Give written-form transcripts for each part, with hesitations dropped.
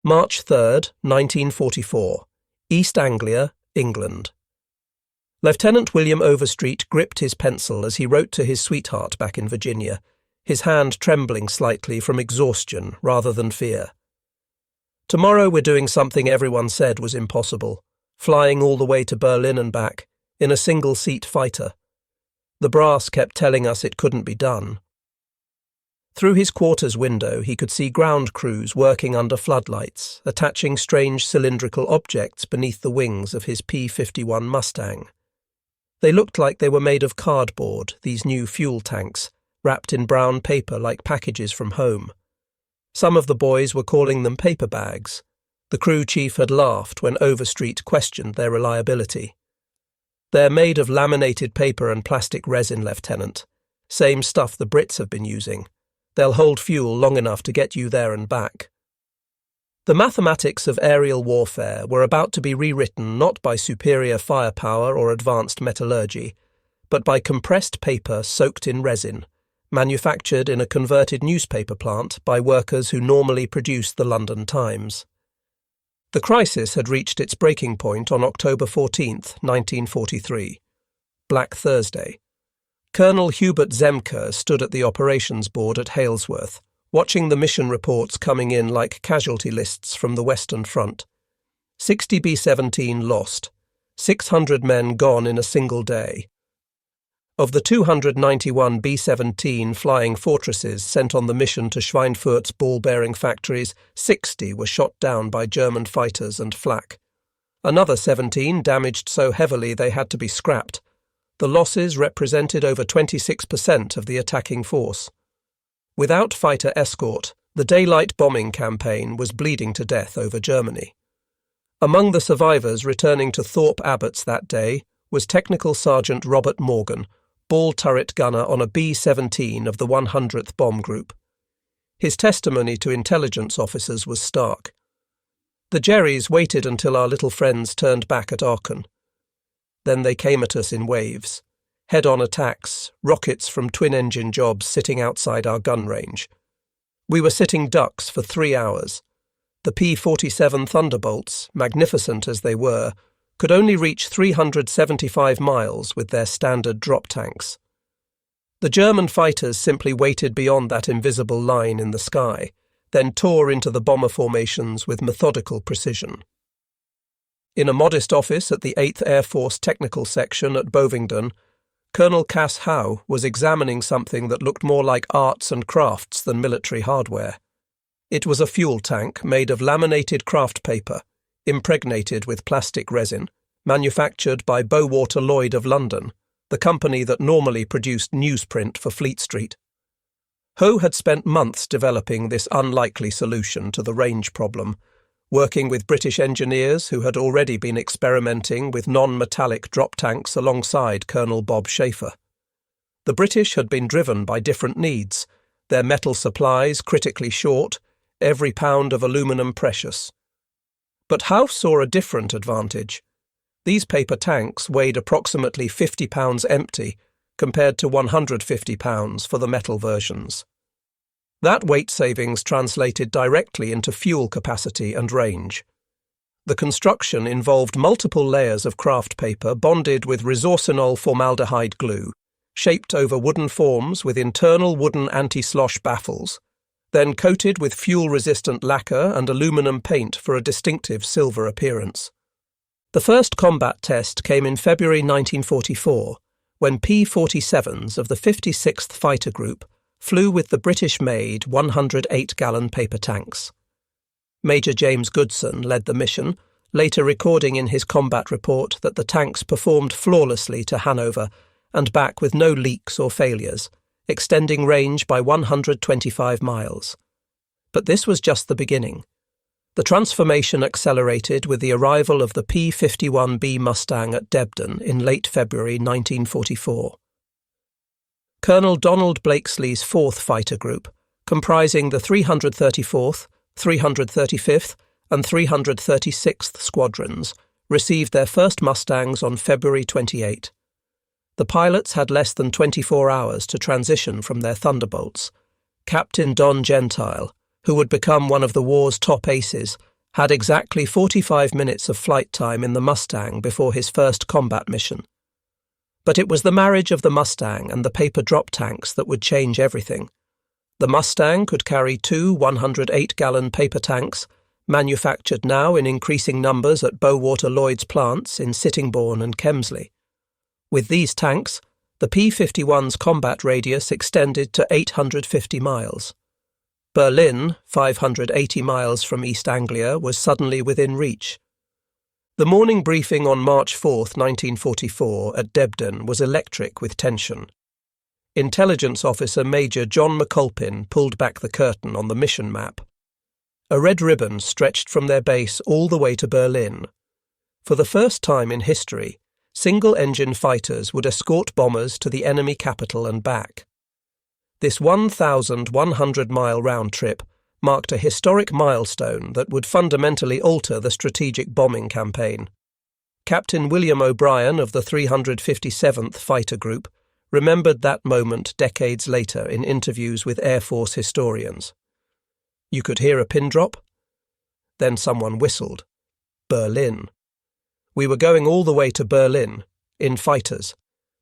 March 3rd, 1944. East Anglia, England. Lieutenant William Overstreet gripped his pencil as he wrote to his sweetheart back in Virginia, his hand trembling slightly from exhaustion rather than fear. Tomorrow we're doing something everyone said was impossible, flying all the way to Berlin and back, in a single-seat fighter. The brass kept telling us it couldn't be done. Through his quarters window he could see ground crews working under floodlights, attaching strange cylindrical objects beneath the wings of his P-51 Mustang. They looked like they were made of cardboard, these new fuel tanks, wrapped in brown paper like packages from home. Some of the boys were calling them paper bags. The crew chief had laughed when Overstreet questioned their reliability. "They're made of laminated paper and plastic resin, Lieutenant. Same stuff the Brits have been using. They'll hold fuel long enough to get you there and back." The mathematics of aerial warfare were about to be rewritten not by superior firepower or advanced metallurgy, but by compressed paper soaked in resin, manufactured in a converted newspaper plant by workers who normally produced the London Times. The crisis had reached its breaking point on October 14th, 1943, Black Thursday. Colonel Hubert Zemke stood at the operations board at Halesworth, watching the mission reports coming in like casualty lists from the Western Front. 60 B-17 lost, 600 men gone in a single day. Of the 291 B-17 flying fortresses sent on the mission to Schweinfurt's ball-bearing factories, 60 were shot down by German fighters and flak. Another 17 damaged so heavily they had to be scrapped. The losses represented over 26% of the attacking force. Without fighter escort, the daylight bombing campaign was bleeding to death over Germany. Among the survivors returning to Thorpe Abbotts that day was Technical Sergeant Robert Morgan, ball turret gunner on a B-17 of the 100th Bomb Group. His testimony to intelligence officers was stark. "The Jerrys waited until our little friends turned back at Aachen. Then they came at us in waves. Head-on attacks, rockets from twin-engine jobs sitting outside our gun range. We were sitting ducks for 3 hours. The P-47 Thunderbolts, magnificent as they were, could only reach 375 miles with their standard drop tanks. The German fighters simply waited beyond that invisible line in the sky, then tore into the bomber formations with methodical precision." In a modest office at the 8th Air Force Technical Section at Bovingdon, Colonel Cass Hough was examining something that looked more like arts and crafts than military hardware. It was a fuel tank made of laminated kraft paper, impregnated with plastic resin, manufactured by Bowater-Lloyd of London, the company that normally produced newsprint for Fleet Street. Hough had spent months developing this unlikely solution to the range problem, working with British engineers who had already been experimenting with non-metallic drop tanks alongside Colonel Bob Schaefer. The British had been driven by different needs, their metal supplies critically short, every pound of aluminum precious. But Hough saw a different advantage. These paper tanks weighed approximately 50 pounds empty, compared to 150 pounds for the metal versions. That weight savings translated directly into fuel capacity and range. The construction involved multiple layers of kraft paper bonded with resorcinol formaldehyde glue, shaped over wooden forms with internal wooden anti-slosh baffles, then coated with fuel-resistant lacquer and aluminum paint for a distinctive silver appearance. The first combat test came in February 1944, when P-47s of the 56th Fighter Group flew with the British-made 108-gallon paper tanks. Major James Goodson led the mission, later recording in his combat report that the tanks performed flawlessly to Hanover and back with no leaks or failures, extending range by 125 miles. But this was just the beginning. The transformation accelerated with the arrival of the P-51B Mustang at Debden in late February 1944. Colonel Donald Blakesley's 4th Fighter Group, comprising the 334th, 335th and 336th Squadrons, received their first Mustangs on February 28. The pilots had less than 24 hours to transition from their Thunderbolts. Captain Don Gentile, who would become one of the war's top aces, had exactly 45 minutes of flight time in the Mustang before his first combat mission. But it was the marriage of the Mustang and the paper drop tanks that would change everything. The Mustang could carry two 108-gallon paper tanks, manufactured now in increasing numbers at Bowater-Lloyd's plants in Sittingbourne and Kemsley. With these tanks, the P-51's combat radius extended to 850 miles. Berlin, 580 miles from East Anglia, was suddenly within reach. The morning briefing on March 4, 1944, at Debden was electric with tension. Intelligence Officer Major John McAlpin pulled back the curtain on the mission map. A red ribbon stretched from their base all the way to Berlin. For the first time in history, single-engine fighters would escort bombers to the enemy capital and back. This 1,100-mile round trip marked a historic milestone that would fundamentally alter the strategic bombing campaign. Captain William O'Brien of the 357th Fighter Group remembered that moment decades later in interviews with Air Force historians. You could hear a pin drop. Then someone whistled. Berlin. We were going all the way to Berlin, in fighters.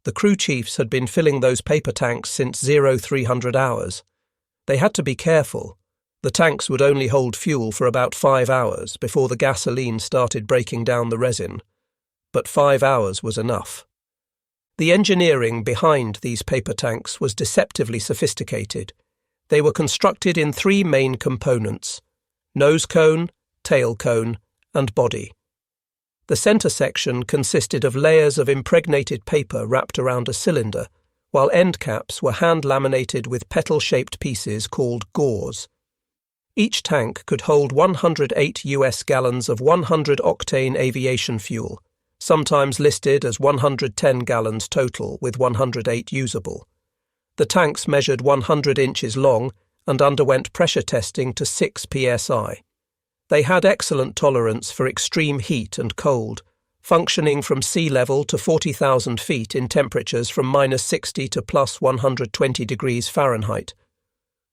The crew chiefs had been filling those paper tanks since 0300 hours. They had to be careful. The tanks would only hold fuel for about 5 hours before the gasoline started breaking down the resin. But 5 hours was enough. The engineering behind these paper tanks was deceptively sophisticated. They were constructed in 3 main components: nose cone, tail cone, and body. The centre section consisted of layers of impregnated paper wrapped around a cylinder, while end caps were hand-laminated with petal-shaped pieces called gauze. Each tank could hold 108 US gallons of 100-octane aviation fuel, sometimes listed as 110 gallons total with 108 usable. The tanks measured 100 inches long and underwent pressure testing to 6 psi. They had excellent tolerance for extreme heat and cold, functioning from sea level to 40,000 feet in temperatures from -60 to +120 degrees Fahrenheit.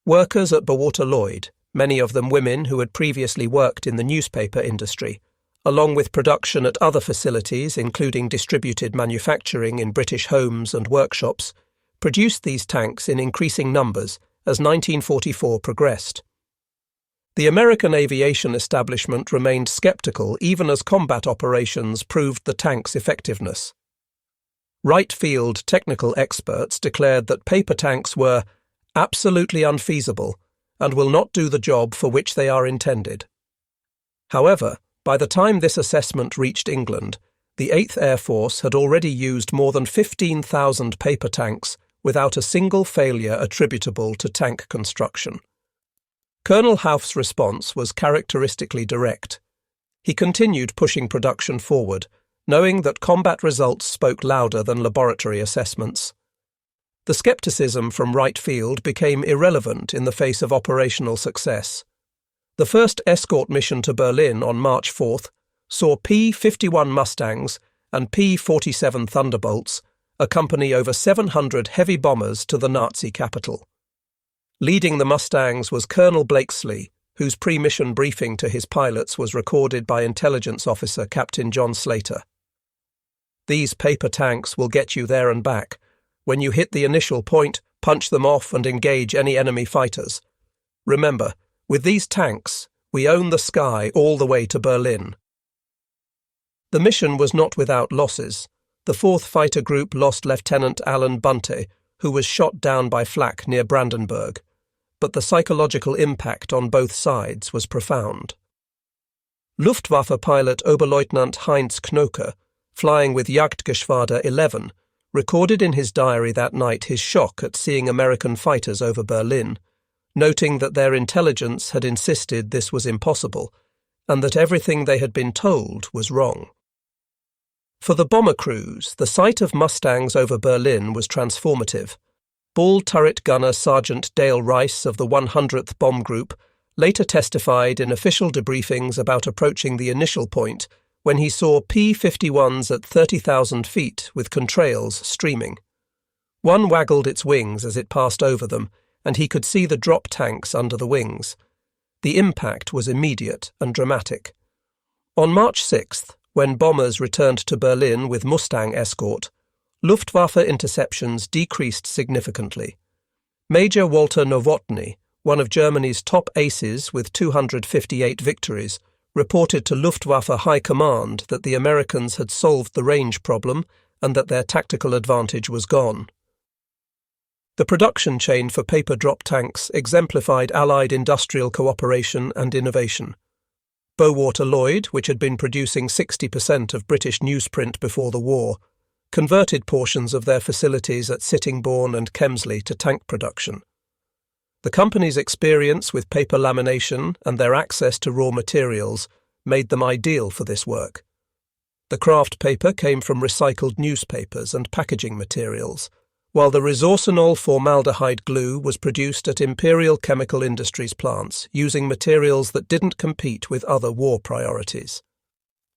Workers at Bowater-Lloyd, many of them women who had previously worked in the newspaper industry, along with production at other facilities including distributed manufacturing in British homes and workshops, produced these tanks in increasing numbers as 1944 progressed. The American aviation establishment remained skeptical even as combat operations proved the tank's effectiveness. Right field technical experts declared that paper tanks were absolutely unfeasible and will not do the job for which they are intended. However, by the time this assessment reached England, the 8th Air Force had already used more than 15,000 paper tanks without a single failure attributable to tank construction. Colonel Hough's response was characteristically direct. He continued pushing production forward, knowing that combat results spoke louder than laboratory assessments. The skepticism from right field became irrelevant in the face of operational success. The first escort mission to Berlin on March 4th saw P-51 Mustangs and P-47 Thunderbolts accompany over 700 heavy bombers to the Nazi capital. Leading the Mustangs was Colonel Blakesley, whose pre-mission briefing to his pilots was recorded by intelligence officer Captain John Slater. "These paper tanks will get you there and back. When you hit the initial point, punch them off and engage any enemy fighters. Remember, with these tanks, we own the sky all the way to Berlin." The mission was not without losses. The 4th Fighter Group lost Lieutenant Alan Bunte, who was shot down by flak near Brandenburg, but the psychological impact on both sides was profound. Luftwaffe pilot Oberleutnant Heinz Knoke, flying with Jagdgeschwader 11, recorded in his diary that night his shock at seeing American fighters over Berlin, noting that their intelligence had insisted this was impossible, and that everything they had been told was wrong. For the bomber crews, the sight of Mustangs over Berlin was transformative. Ball turret gunner Sergeant Dale Rice of the 100th Bomb Group later testified in official debriefings about approaching the initial point when he saw P-51s at 30,000 feet with contrails streaming. One waggled its wings as it passed over them, and he could see the drop tanks under the wings. The impact was immediate and dramatic. On March 6th, when bombers returned to Berlin with Mustang escort, Luftwaffe interceptions decreased significantly. Major Walter Nowotny, one of Germany's top aces with 258 victories, reported to Luftwaffe High Command that the Americans had solved the range problem and that their tactical advantage was gone. The production chain for paper drop tanks exemplified Allied industrial cooperation and innovation. Bowater-Lloyd, which had been producing 60% of British newsprint before the war, converted portions of their facilities at Sittingbourne and Kemsley to tank production. The company's experience with paper lamination and their access to raw materials made them ideal for this work. The kraft paper came from recycled newspapers and packaging materials, while the resorcinol formaldehyde glue was produced at Imperial Chemical Industries plants using materials that didn't compete with other war priorities.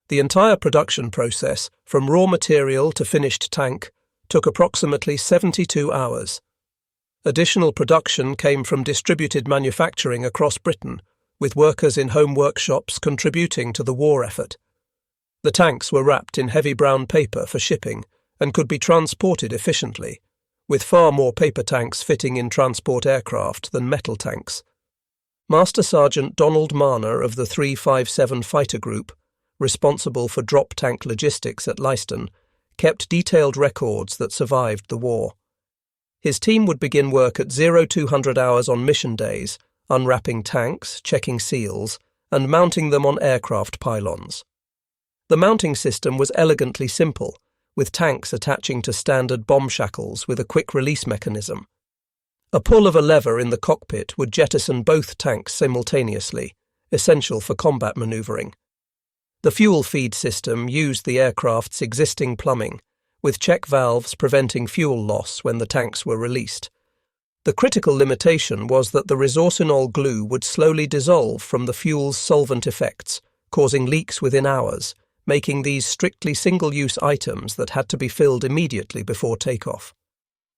The entire production process, from raw material to finished tank, took approximately 72 hours. Additional production came from distributed manufacturing across Britain, with workers in home workshops contributing to the war effort. The tanks were wrapped in heavy brown paper for shipping and could be transported efficiently, with far more paper tanks fitting in transport aircraft than metal tanks. Master Sergeant Donald Marner of the 357 Fighter Group, responsible for drop tank logistics at Leiston, kept detailed records that survived the war. His team would begin work at 0200 hours on mission days, unwrapping tanks, checking seals, and mounting them on aircraft pylons. The mounting system was elegantly simple, with tanks attaching to standard bomb shackles with a quick release mechanism. A pull of a lever in the cockpit would jettison both tanks simultaneously, essential for combat maneuvering. The fuel feed system used the aircraft's existing plumbing, with check valves preventing fuel loss when the tanks were released. The critical limitation was that the resorcinol glue would slowly dissolve from the fuel's solvent effects, causing leaks within hours, making these strictly single-use items that had to be filled immediately before takeoff.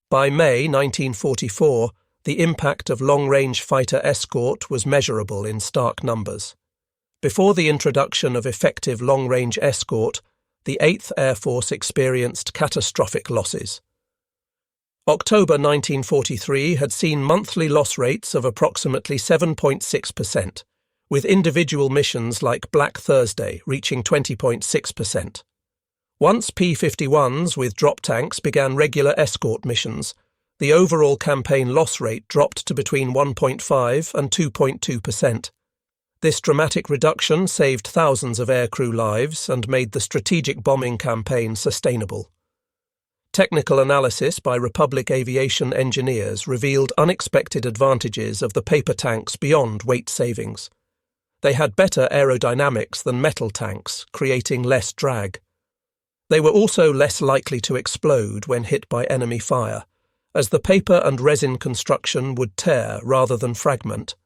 By May 1944, the impact of long-range fighter escort was measurable in stark numbers. Before the introduction of effective long-range escort, the 8th Air Force experienced catastrophic losses. October 1943 had seen monthly loss rates of approximately 7.6%, with individual missions like Black Thursday reaching 20.6%. Once P-51s with drop tanks began regular escort missions, the overall campaign loss rate dropped to between 1.5 and 2.2%. This dramatic reduction saved thousands of aircrew lives and made the strategic bombing campaign sustainable. Technical analysis by Republic aviation engineers revealed unexpected advantages of the paper tanks beyond weight savings. They had better aerodynamics than metal tanks, creating less drag. They were also less likely to explode when hit by enemy fire, as the paper and resin construction would tear rather than fragment.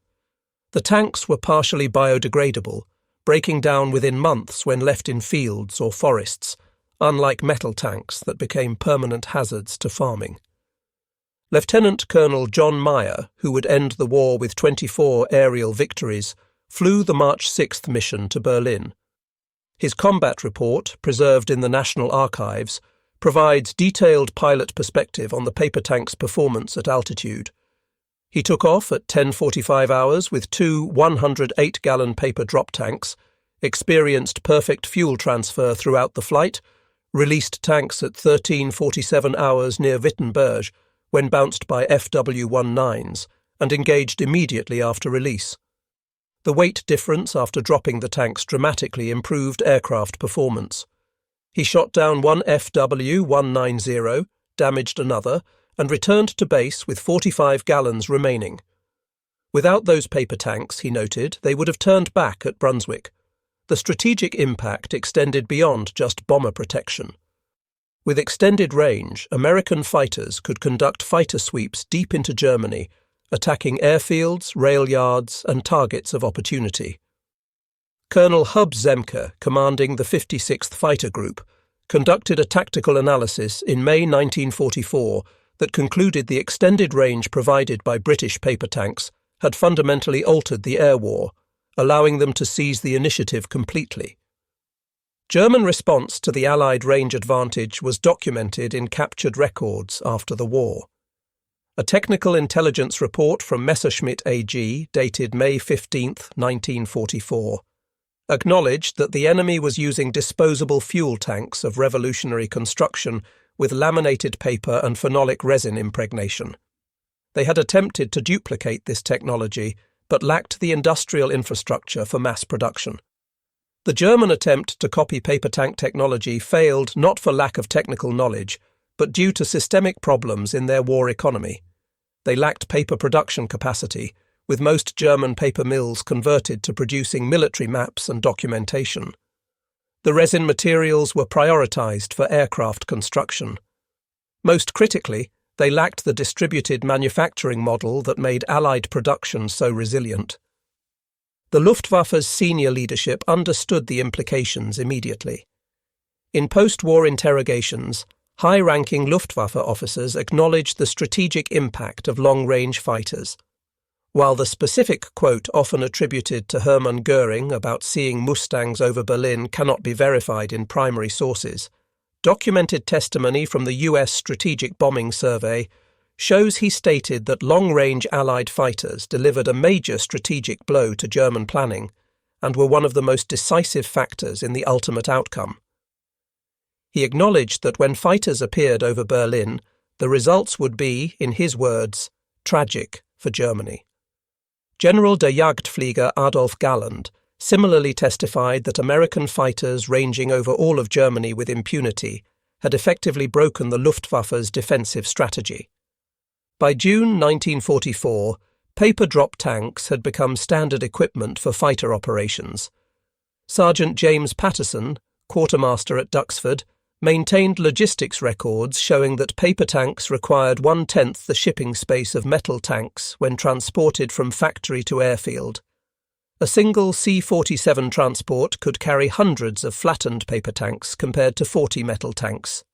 The tanks were partially biodegradable, breaking down within months when left in fields or forests, unlike metal tanks that became permanent hazards to farming. Lieutenant Colonel John Meyer, who would end the war with 24 aerial victories, flew the March 6th mission to Berlin. His combat report, preserved in the National Archives, provides detailed pilot perspective on the paper tank's performance at altitude. He took off at 10:45 hours with two 108-gallon paper drop tanks, experienced perfect fuel transfer throughout the flight, released tanks at 13:47 hours near Wittenberg when bounced by FW-19s, and engaged immediately after release. The weight difference after dropping the tanks dramatically improved aircraft performance. He shot down one FW-190, damaged another, and returned to base with 45 gallons remaining. Without those paper tanks, he noted, they would have turned back at Brunswick. The strategic impact extended beyond just bomber protection. With extended range, American fighters could conduct fighter sweeps deep into Germany, attacking airfields, rail yards, and targets of opportunity. Colonel Hough Zemke, commanding the 56th Fighter Group, conducted a tactical analysis in May 1944 that concluded the extended range provided by British paper tanks had fundamentally altered the air war, allowing them to seize the initiative completely. German response to the Allied range advantage was documented in captured records after the war. A technical intelligence report from Messerschmitt AG, dated May 15, 1944, acknowledged that the enemy was using disposable fuel tanks of revolutionary construction with laminated paper and phenolic resin impregnation. They had attempted to duplicate this technology, but lacked the industrial infrastructure for mass production. The German attempt to copy paper tank technology failed not for lack of technical knowledge, but due to systemic problems in their war economy. They lacked paper production capacity, with most German paper mills converted to producing military maps and documentation. The resin materials were prioritized for aircraft construction. Most critically, they lacked the distributed manufacturing model that made Allied production so resilient. The Luftwaffe's senior leadership understood the implications immediately. In post-war interrogations, high-ranking Luftwaffe officers acknowledged the strategic impact of long-range fighters. While the specific quote often attributed to Hermann Göring about seeing Mustangs over Berlin cannot be verified in primary sources, documented testimony from the US Strategic Bombing Survey shows he stated that long-range Allied fighters delivered a major strategic blow to German planning and were one of the most decisive factors in the ultimate outcome. He acknowledged that when fighters appeared over Berlin, the results would be, in his words, tragic for Germany. General der Jagdflieger Adolf Galland similarly testified that American fighters ranging over all of Germany with impunity had effectively broken the Luftwaffe's defensive strategy. By June 1944, paper drop tanks had become standard equipment for fighter operations. Sergeant James Patterson, quartermaster at Duxford, maintained logistics records showing that paper tanks required 1/10 the shipping space of metal tanks when transported from factory to airfield. A single C-47 transport could carry hundreds of flattened paper tanks compared to 40 metal tanks.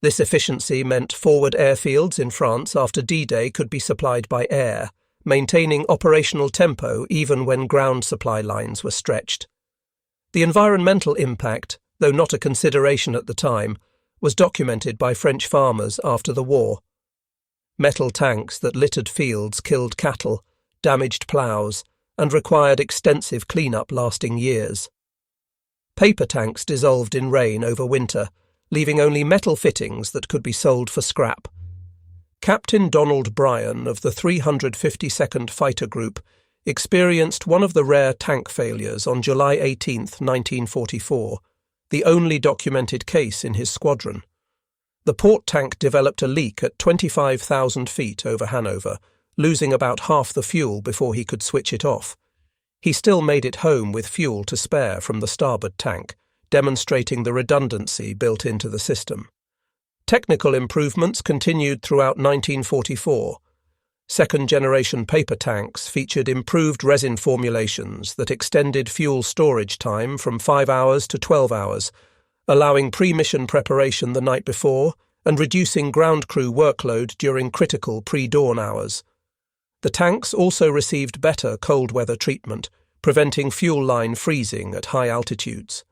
This efficiency meant forward airfields in France after D-Day could be supplied by air, maintaining operational tempo even when ground supply lines were stretched. The environmental impact, though not a consideration at the time, was documented by French farmers after the war. Metal tanks that littered fields killed cattle, damaged ploughs, and required extensive cleanup lasting years. Paper tanks dissolved in rain over winter, leaving only metal fittings that could be sold for scrap. Captain Donald Bryan of the 352nd Fighter Group experienced one of the rare tank failures on July 18, 1944, the only documented case in his squadron. The port tank developed a leak at 25,000 feet over Hanover, losing about half the fuel before he could switch it off. He still made it home with fuel to spare from the starboard tank, demonstrating the redundancy built into the system. Technical improvements continued throughout 1944. Second-generation paper tanks featured improved resin formulations that extended fuel storage time from 5 hours to 12 hours, allowing pre-mission preparation the night before and reducing ground crew workload during critical pre-dawn hours. The tanks also received better cold weather treatment, preventing fuel line freezing at high altitudes.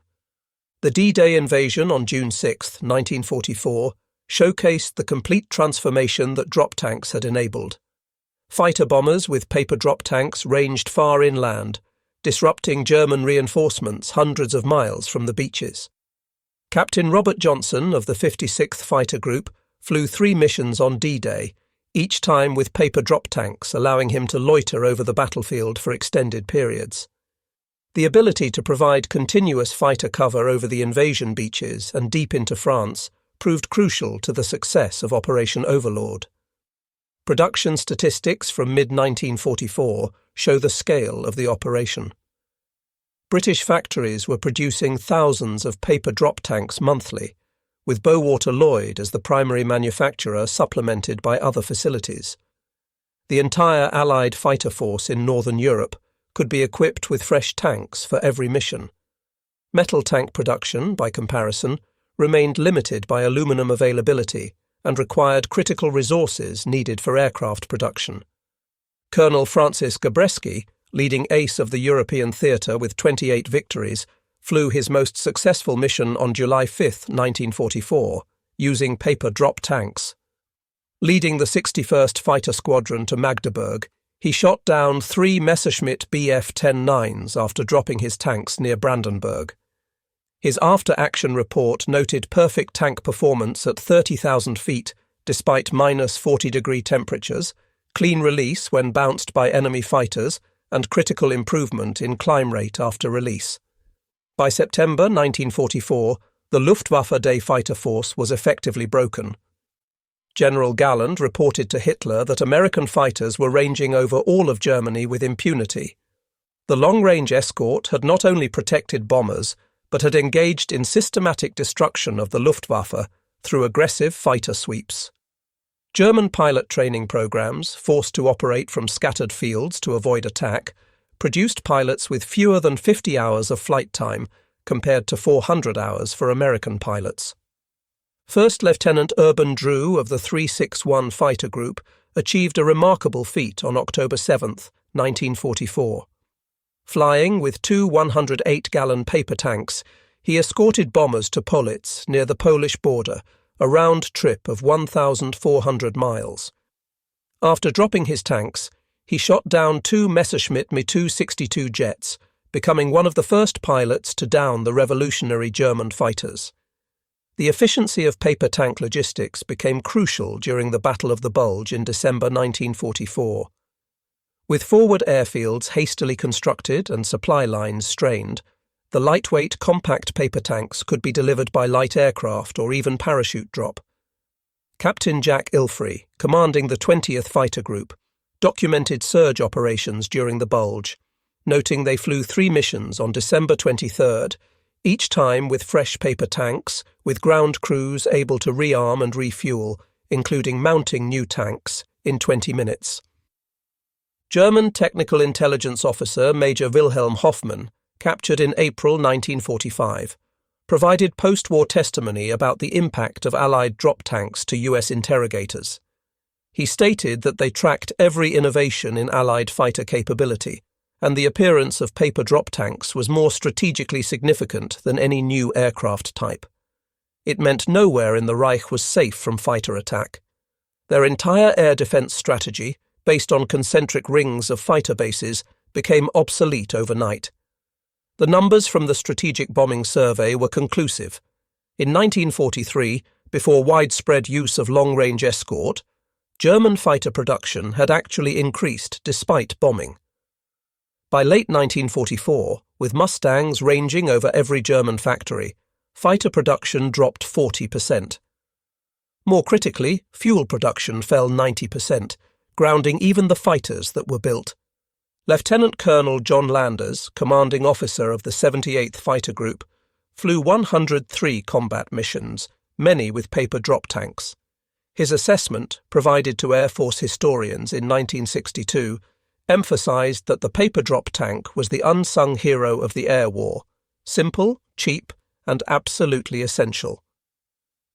The D-Day invasion on June 6, 1944, showcased the complete transformation that drop tanks had enabled. Fighter bombers with paper drop tanks ranged far inland, disrupting German reinforcements hundreds of miles from the beaches. Captain Robert Johnson of the 56th Fighter Group flew 3 missions on D-Day, each time with paper drop tanks, allowing him to loiter over the battlefield for extended periods. The ability to provide continuous fighter cover over the invasion beaches and deep into France proved crucial to the success of Operation Overlord. Production statistics from mid-1944 show the scale of the operation. British factories were producing thousands of paper drop tanks monthly, with Bowater-Lloyd as the primary manufacturer supplemented by other facilities. The entire Allied fighter force in Northern Europe could be equipped with fresh tanks for every mission. Metal tank production, by comparison, remained limited by aluminum availability and required critical resources needed for aircraft production. Colonel Francis Gabreski, leading ace of the European theatre with 28 victories, flew his most successful mission on July 5, 1944, using paper drop tanks. Leading the 61st Fighter Squadron to Magdeburg, he shot down 3 Messerschmitt Bf-10-9s after dropping his tanks near Brandenburg. His after-action report noted perfect tank performance at 30,000 feet despite -40-degree temperatures, clean release when bounced by enemy fighters, and critical improvement in climb rate after release. By September 1944, the Luftwaffe day fighter force was effectively broken. General Galland reported to Hitler that American fighters were ranging over all of Germany with impunity. The long-range escort had not only protected bombers, but had engaged in systematic destruction of the Luftwaffe through aggressive fighter sweeps. German pilot training programs, forced to operate from scattered fields to avoid attack, produced pilots with fewer than 50 hours of flight time, compared to 400 hours for American pilots. First Lieutenant Urban Drew of the 361 Fighter Group achieved a remarkable feat on October 7, 1944. Flying with 2 108-gallon paper tanks, he escorted bombers to Politz near the Polish border, a round trip of 1,400 miles. After dropping his tanks, he shot down 2 Messerschmitt Mi-62 jets, becoming one of the first pilots to down the revolutionary German fighters. The efficiency of paper tank logistics became crucial during the Battle of the Bulge in December 1944. With forward airfields hastily constructed and supply lines strained, the lightweight, compact paper tanks could be delivered by light aircraft or even parachute drop. Captain Jack Ilfrey, commanding the 20th Fighter Group, documented surge operations during the Bulge, noting they flew 3 missions on December 23rd, each time with fresh paper tanks, with ground crews able to rearm and refuel, including mounting new tanks, in 20 minutes. German technical intelligence officer Major Wilhelm Hoffmann, captured in April 1945, provided post-war testimony about the impact of Allied drop tanks to US interrogators. He stated that they tracked every innovation in Allied fighter capability, and the appearance of paper drop tanks was more strategically significant than any new aircraft type. It meant nowhere in the Reich was safe from fighter attack. Their entire air defense strategy, based on concentric rings of fighter bases, became obsolete overnight. The numbers from the Strategic Bombing Survey were conclusive. In 1943, before widespread use of long-range escort, German fighter production had actually increased despite bombing. By late 1944, with Mustangs ranging over every German factory, fighter production dropped 40%. More critically, fuel production fell 90%, grounding even the fighters that were built. Lieutenant Colonel John Landers, commanding officer of the 78th Fighter Group, flew 103 combat missions, many with paper drop tanks. His assessment, provided to Air Force historians in 1962, emphasized that the paper drop tank was the unsung hero of the air war, simple, cheap, and absolutely essential.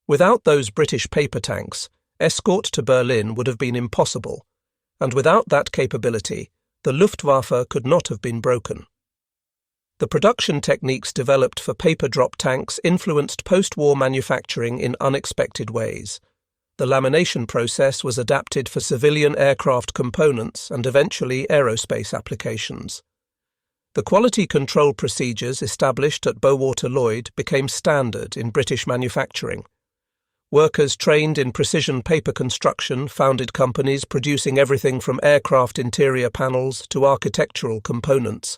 Without those British paper tanks, escort to Berlin would have been impossible, and without that capability, the Luftwaffe could not have been broken. The production techniques developed for paper drop tanks influenced post-war manufacturing in unexpected ways. The lamination process was adapted for civilian aircraft components and eventually aerospace applications. The quality control procedures established at Bowater-Lloyd became standard in British manufacturing. Workers trained in precision paper construction founded companies producing everything from aircraft interior panels to architectural components.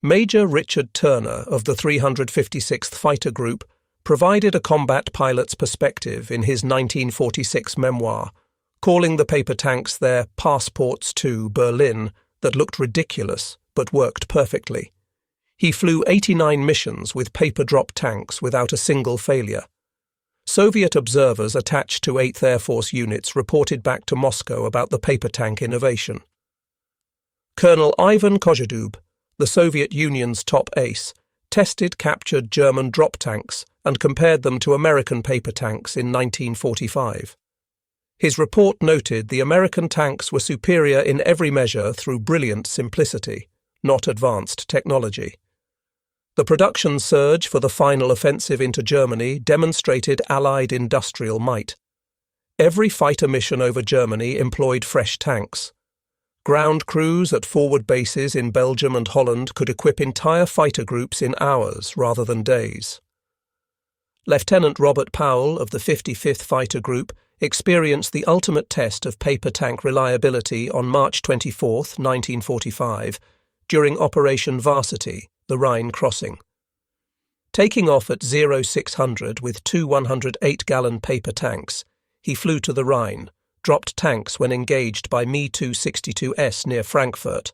Major Richard Turner of the 356th Fighter Group provided a combat pilot's perspective in his 1946 memoir, calling the paper tanks their passports to Berlin that looked ridiculous but worked perfectly. He flew 89 missions with paper drop tanks without a single failure. Soviet observers attached to 8th Air Force units reported back to Moscow about the paper tank innovation. Colonel Ivan Kozhedub, the Soviet Union's top ace, tested captured German drop tanks and compared them to American paper tanks in 1945. His report noted the American tanks were superior in every measure through brilliant simplicity, not advanced technology. The production surge for the final offensive into Germany demonstrated Allied industrial might. Every fighter mission over Germany employed fresh tanks. Ground crews at forward bases in Belgium and Holland could equip entire fighter groups in hours rather than days. Lieutenant Robert Powell of the 55th Fighter Group experienced the ultimate test of paper tank reliability on March 24, 1945, during Operation Varsity, the Rhine crossing. Taking off at 0600 with two 108-gallon paper tanks, he flew to the Rhine, dropped tanks when engaged by Me-262S near Frankfurt,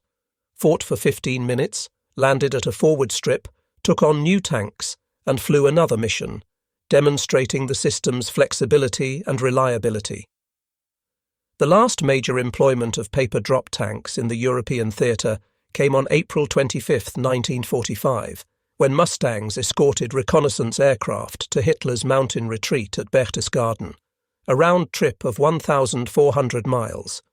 fought for 15 minutes, landed at a forward strip, took on new tanks, and flew another mission, demonstrating the system's flexibility and reliability. The last major employment of paper drop tanks in the European theatre came on April 25, 1945, when Mustangs escorted reconnaissance aircraft to Hitler's mountain retreat at Berchtesgaden, a round trip of 1,400 miles.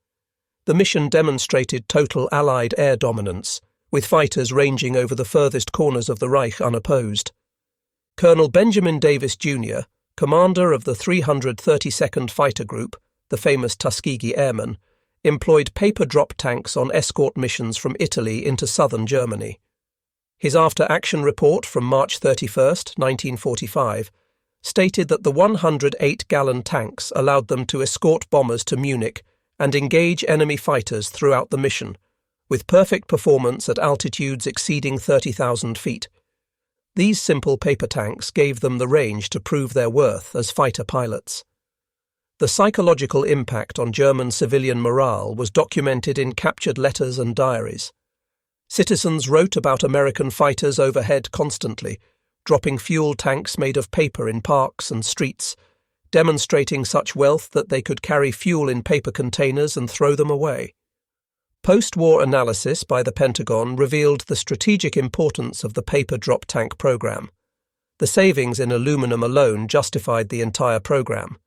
The mission demonstrated total Allied air dominance, with fighters ranging over the furthest corners of the Reich unopposed. Colonel Benjamin Davis, Jr., commander of the 332nd Fighter Group, the famous Tuskegee Airmen, employed paper drop tanks on escort missions from Italy into southern Germany. His after-action report from March 31, 1945, stated that the 108-gallon tanks allowed them to escort bombers to Munich and engage enemy fighters throughout the mission, with perfect performance at altitudes exceeding 30,000 feet. These simple paper tanks gave them the range to prove their worth as fighter pilots. The psychological impact on German civilian morale was documented in captured letters and diaries. Citizens wrote about American fighters overhead constantly, dropping fuel tanks made of paper in parks and streets, demonstrating such wealth that they could carry fuel in paper containers and throw them away. Post-war analysis by the Pentagon revealed the strategic importance of the paper drop tank program. The savings in aluminum alone justified the entire program.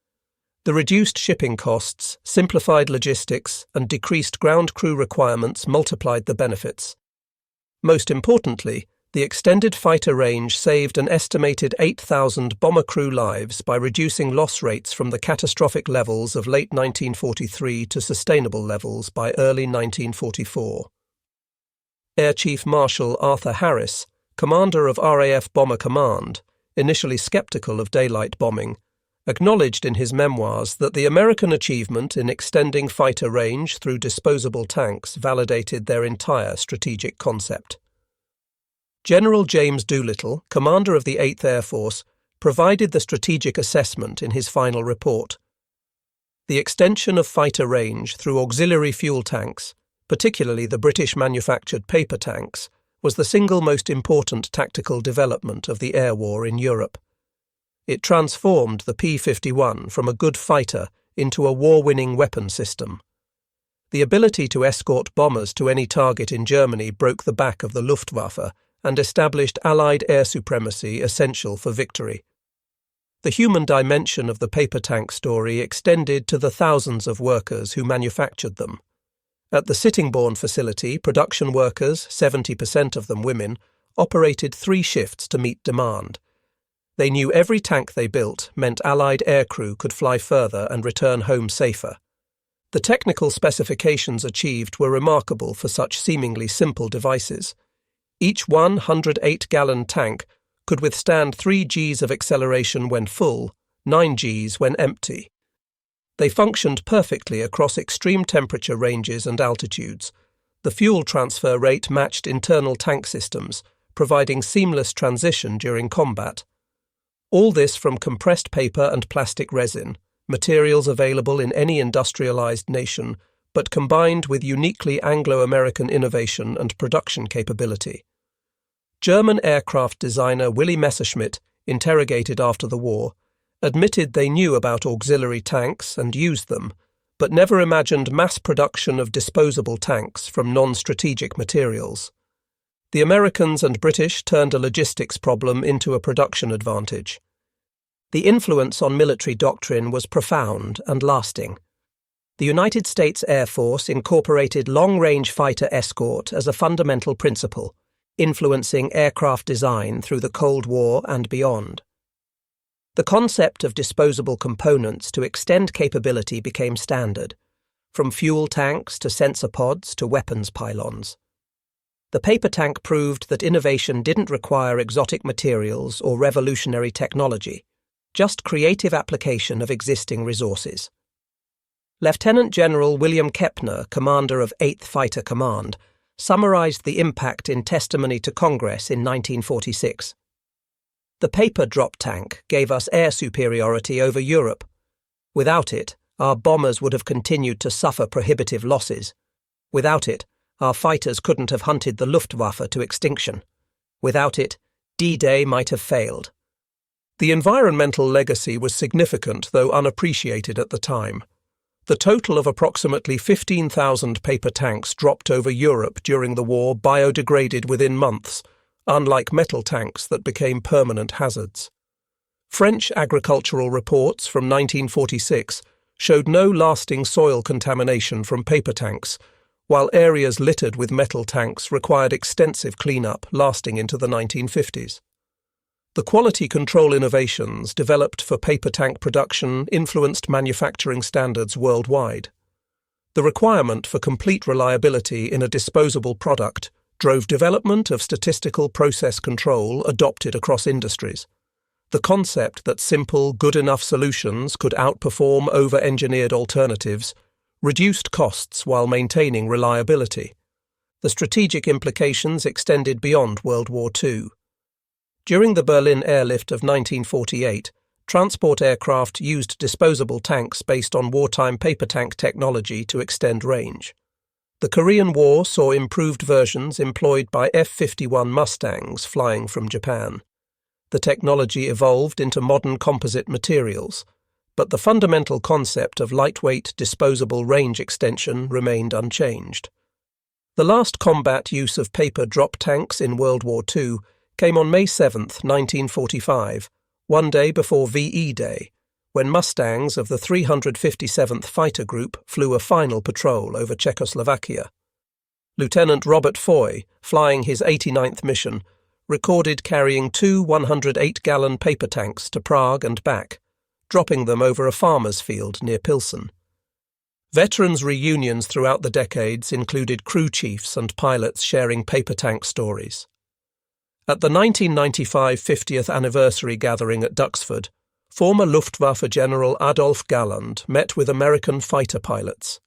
The reduced shipping costs, simplified logistics, and decreased ground crew requirements multiplied the benefits. Most importantly, the extended fighter range saved an estimated 8,000 bomber crew lives by reducing loss rates from the catastrophic levels of late 1943 to sustainable levels by early 1944. Air Chief Marshal Arthur Harris, commander of RAF Bomber Command, initially skeptical of daylight bombing, acknowledged in his memoirs that the American achievement in extending fighter range through disposable tanks validated their entire strategic concept. General James Doolittle, commander of the 8th Air Force, provided the strategic assessment in his final report. The extension of fighter range through auxiliary fuel tanks, particularly the British-manufactured paper tanks, was the single most important tactical development of the air war in Europe. It transformed the P-51 from a good fighter into a war-winning weapon system. The ability to escort bombers to any target in Germany broke the back of the Luftwaffe and established Allied air supremacy essential for victory. The human dimension of the paper tank story extended to the thousands of workers who manufactured them. At the Sittingbourne facility, production workers, 70% of them women, operated 3 shifts to meet demand. They knew every tank they built meant Allied aircrew could fly further and return home safer. The technical specifications achieved were remarkable for such seemingly simple devices. Each 108-gallon tank could withstand 3 Gs of acceleration when full, 9 Gs when empty. They functioned perfectly across extreme temperature ranges and altitudes. The fuel transfer rate matched internal tank systems, providing seamless transition during combat. All this from compressed paper and plastic resin, materials available in any industrialized nation, but combined with uniquely Anglo-American innovation and production capability. German aircraft designer Willy Messerschmitt, interrogated after the war, admitted they knew about auxiliary tanks and used them, but never imagined mass production of disposable tanks from non-strategic materials. The Americans and British turned a logistics problem into a production advantage. The influence on military doctrine was profound and lasting. The United States Air Force incorporated long-range fighter escort as a fundamental principle, influencing aircraft design through the Cold War and beyond. The concept of disposable components to extend capability became standard, from fuel tanks to sensor pods to weapons pylons. The paper tank proved that innovation didn't require exotic materials or revolutionary technology, just creative application of existing resources. Lieutenant General William Kepner, commander of 8th Fighter Command, summarized the impact in testimony to Congress in 1946. The paper drop tank gave us air superiority over Europe. Without it, our bombers would have continued to suffer prohibitive losses. Without it, our fighters couldn't have hunted the Luftwaffe to extinction. Without it, D-Day might have failed. The environmental legacy was significant, though unappreciated at the time. The total of approximately 15,000 paper tanks dropped over Europe during the war biodegraded within months, unlike metal tanks that became permanent hazards. French agricultural reports from 1946 showed no lasting soil contamination from paper tanks, while areas littered with metal tanks required extensive cleanup lasting into the 1950s. The quality control innovations developed for paper tank production influenced manufacturing standards worldwide. The requirement for complete reliability in a disposable product drove development of statistical process control adopted across industries. The concept that simple, good-enough solutions could outperform over-engineered alternatives reduced costs while maintaining reliability. The strategic implications extended beyond World War II. During the Berlin airlift of 1948, transport aircraft used disposable tanks based on wartime paper tank technology to extend range. The Korean War saw improved versions employed by F-51 Mustangs flying from Japan. The technology evolved into modern composite materials, but the fundamental concept of lightweight, disposable range extension remained unchanged. The last combat use of paper drop tanks in World War II came on May 7, 1945, one day before VE Day, when Mustangs of the 357th Fighter Group flew a final patrol over Czechoslovakia. Lieutenant Robert Foy, flying his 89th mission, recorded carrying two 108-gallon paper tanks to Prague and back, dropping them over a farmer's field near Pilsen. Veterans' reunions throughout the decades included crew chiefs and pilots sharing paper tank stories. At the 1995 50th anniversary gathering at Duxford, former Luftwaffe General Adolf Galland met with American fighter pilots.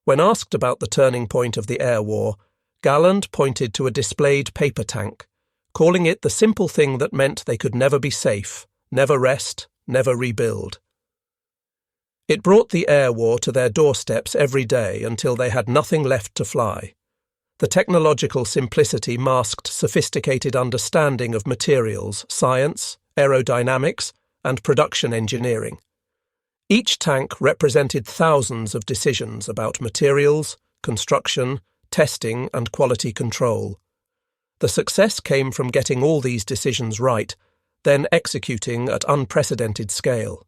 When asked about the turning point of the air war, Galland pointed to a displayed paper tank, calling it the simple thing that meant they could never be safe, never rest, never rebuild. It brought the air war to their doorsteps every day until they had nothing left to fly. The technological simplicity masked sophisticated understanding of materials, science, aerodynamics, and production engineering. Each tank represented thousands of decisions about materials, construction, testing, and quality control. The success came from getting all these decisions right, then executing at unprecedented scale.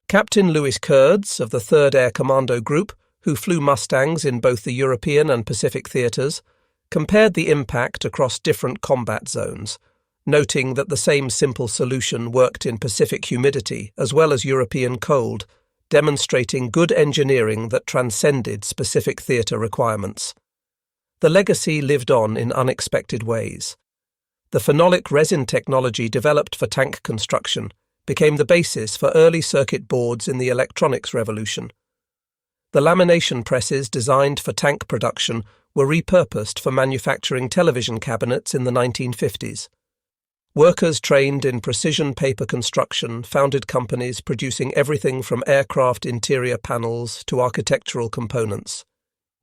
Captain Louis Kurds of the 3rd Air Commando Group, who flew Mustangs in both the European and Pacific theatres, compared the impact across different combat zones, noting that the same simple solution worked in Pacific humidity as well as European cold, demonstrating good engineering that transcended specific theatre requirements. The legacy lived on in unexpected ways. The phenolic resin technology developed for tank construction became the basis for early circuit boards in the electronics revolution. The lamination presses designed for tank production were repurposed for manufacturing television cabinets in the 1950s. Workers trained in precision paper construction founded companies producing everything from aircraft interior panels to architectural components.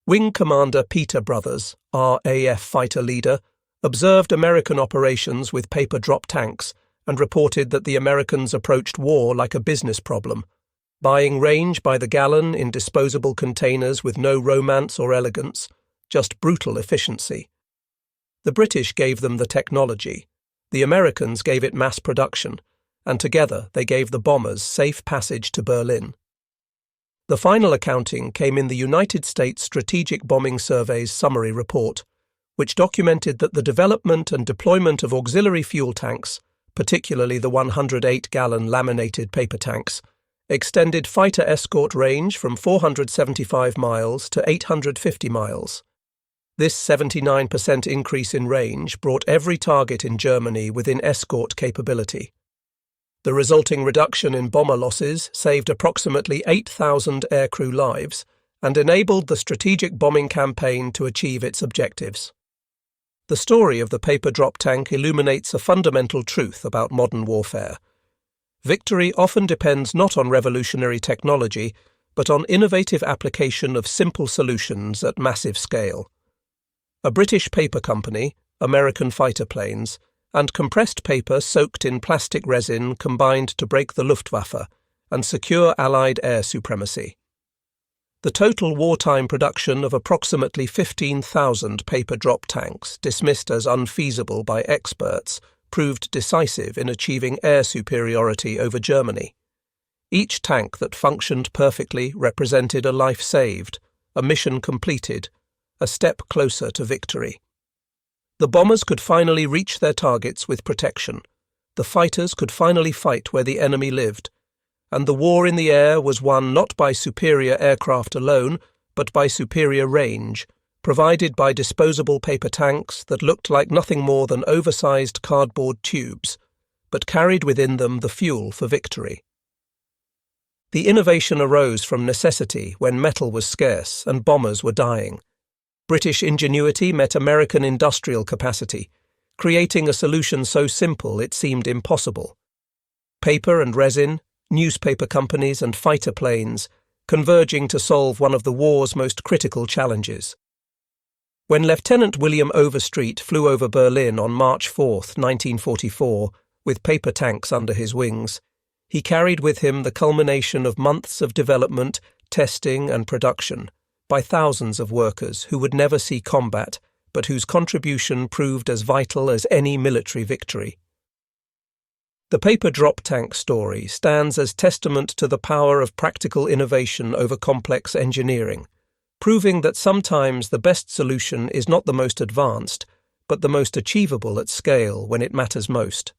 Wing Commander Peter Brothers, RAF fighter leader, observed American operations with paper drop tanks and reported that the Americans approached war like a business problem, buying range by the gallon in disposable containers with no romance or elegance, just brutal efficiency. The British gave them the technology, the Americans gave it mass production, and together they gave the bombers safe passage to Berlin. The final accounting came in the United States Strategic Bombing Survey's summary report, which documented that the development and deployment of auxiliary fuel tanks, particularly the 108-gallon laminated paper tanks, extended fighter escort range from 475 miles to 850 miles. This 79% increase in range brought every target in Germany within escort capability. The resulting reduction in bomber losses saved approximately 8,000 aircrew lives and enabled the strategic bombing campaign to achieve its objectives. The story of the paper drop tank illuminates a fundamental truth about modern warfare. Victory often depends not on revolutionary technology, but on innovative application of simple solutions at massive scale. A British paper company, American fighter planes, and compressed paper soaked in plastic resin combined to break the Luftwaffe and secure Allied air supremacy. The total wartime production of approximately 15,000 paper drop tanks, dismissed as unfeasible by experts, proved decisive in achieving air superiority over Germany. Each tank that functioned perfectly represented a life saved, a mission completed, a step closer to victory. The bombers could finally reach their targets with protection. The fighters could finally fight where the enemy lived. And the war in the air was won not by superior aircraft alone, but by superior range, provided by disposable paper tanks that looked like nothing more than oversized cardboard tubes, but carried within them the fuel for victory. The innovation arose from necessity when metal was scarce and bombers were dying. British ingenuity met American industrial capacity, creating a solution so simple it seemed impossible. Paper and resin, newspaper companies and fighter planes, converging to solve one of the war's most critical challenges. When Lieutenant William Overstreet flew over Berlin on March 4, 1944, with paper tanks under his wings, he carried with him the culmination of months of development, testing and production, by thousands of workers who would never see combat, but whose contribution proved as vital as any military victory. The paper drop tank story stands as testament to the power of practical innovation over complex engineering, proving that sometimes the best solution is not the most advanced, but the most achievable at scale when it matters most.